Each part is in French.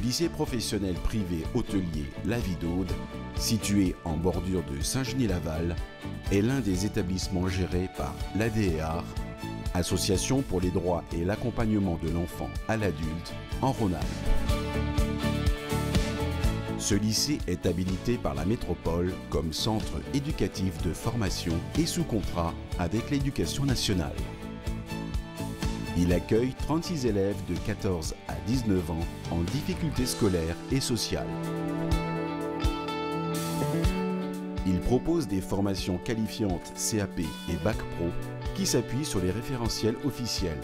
lycée professionnel privé hôtelier La Vie d'Aude, situé en bordure de Saint-Genis-Laval, est l'un des établissements gérés par l'ADEAR, Association pour les droits et l'accompagnement de l'enfant à l'adulte, en Rhône-Alpes. Ce lycée est habilité par la métropole comme centre éducatif de formation et sous contrat avec l'Éducation nationale. Il accueille 36 élèves de 14 à 19 ans en difficulté scolaire et sociale. Il propose des formations qualifiantes CAP et Bac Pro qui s'appuient sur les référentiels officiels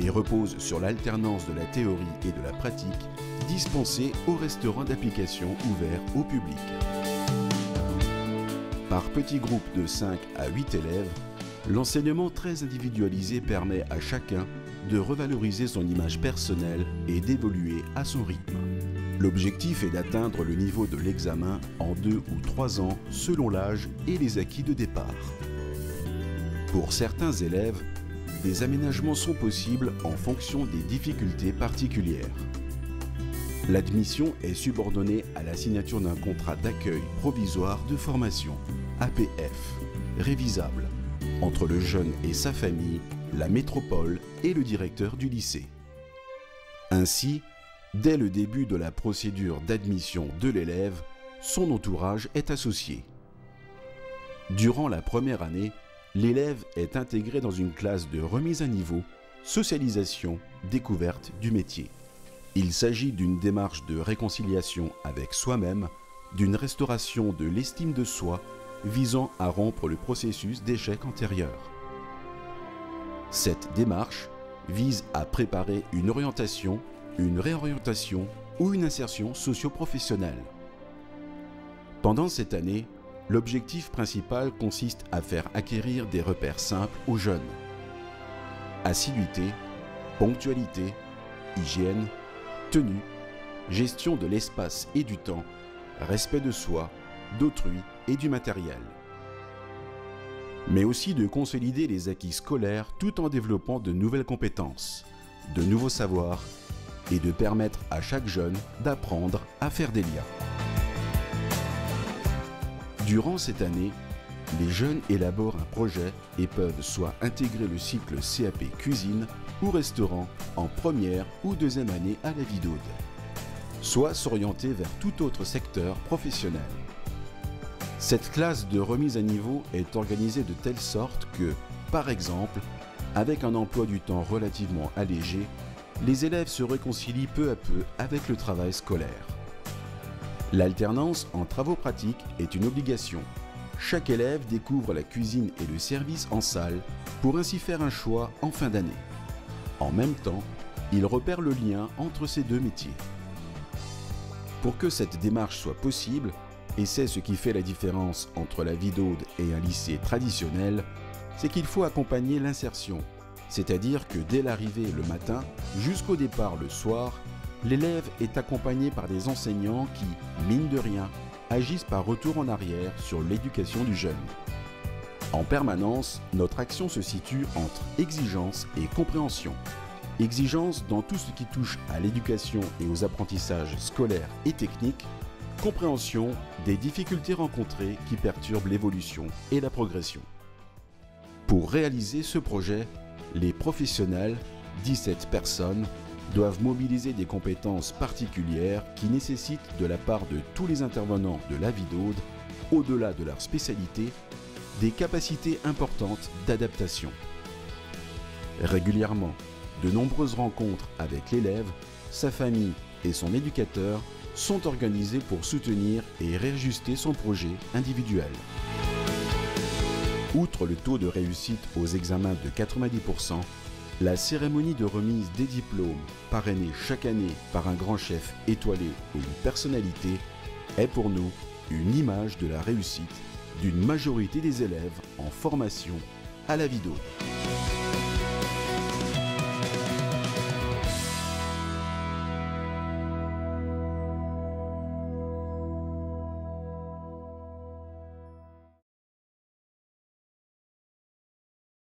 et reposent sur l'alternance de la théorie et de la pratique dispensée au restaurant d'application ouvert au public. Par petits groupes de 5 à 8 élèves, l'enseignement très individualisé permet à chacun de revaloriser son image personnelle et d'évoluer à son rythme. L'objectif est d'atteindre le niveau de l'examen en 2 ou 3 ans selon l'âge et les acquis de départ. Pour certains élèves, des aménagements sont possibles en fonction des difficultés particulières. L'admission est subordonnée à la signature d'un contrat d'accueil provisoire de formation, APF, révisable, entre le jeune et sa famille, la métropole et le directeur du lycée. Ainsi, dès le début de la procédure d'admission de l'élève, son entourage est associé. Durant la première année, l'élève est intégré dans une classe de remise à niveau, socialisation, découverte du métier. Il s'agit d'une démarche de réconciliation avec soi-même, d'une restauration de l'estime de soi visant à rompre le processus d'échec antérieur. Cette démarche vise à préparer une orientation, une réorientation ou une insertion socio-professionnelle. Pendant cette année, l'objectif principal consiste à faire acquérir des repères simples aux jeunes. Assiduité, ponctualité, hygiène, tenue, gestion de l'espace et du temps, respect de soi, d'autrui et du matériel. Mais aussi de consolider les acquis scolaires tout en développant de nouvelles compétences, de nouveaux savoirs et de permettre à chaque jeune d'apprendre à faire des liens. Durant cette année, les jeunes élaborent un projet et peuvent soit intégrer le cycle CAP cuisine ou restaurant en première ou deuxième année à La Vie d'Aude, soit s'orienter vers tout autre secteur professionnel. Cette classe de remise à niveau est organisée de telle sorte que, par exemple, avec un emploi du temps relativement allégé, les élèves se réconcilient peu à peu avec le travail scolaire. L'alternance en travaux pratiques est une obligation. Chaque élève découvre la cuisine et le service en salle pour ainsi faire un choix en fin d'année. En même temps, il repère le lien entre ces deux métiers. Pour que cette démarche soit possible, et c'est ce qui fait la différence entre La Vie d'Aude et un lycée traditionnel, c'est qu'il faut accompagner l'insertion, c'est-à-dire que dès l'arrivée le matin jusqu'au départ le soir, l'élève est accompagné par des enseignants qui, mine de rien, agissent par retour en arrière sur l'éducation du jeune. En permanence, notre action se situe entre exigence et compréhension. Exigence dans tout ce qui touche à l'éducation et aux apprentissages scolaires et techniques, compréhension des difficultés rencontrées qui perturbent l'évolution et la progression. Pour réaliser ce projet, les professionnels, 17 personnes, doivent mobiliser des compétences particulières qui nécessitent de la part de tous les intervenants de La Vie d'Aude, au-delà de leur spécialité, des capacités importantes d'adaptation. Régulièrement, de nombreuses rencontres avec l'élève, sa famille et son éducateur sont organisées pour soutenir et réajuster son projet individuel. Outre le taux de réussite aux examens de 90%, la cérémonie de remise des diplômes, parrainée chaque année par un grand chef étoilé ou une personnalité, est pour nous une image de la réussite d'une majorité des élèves en formation à La Vie d'Aude.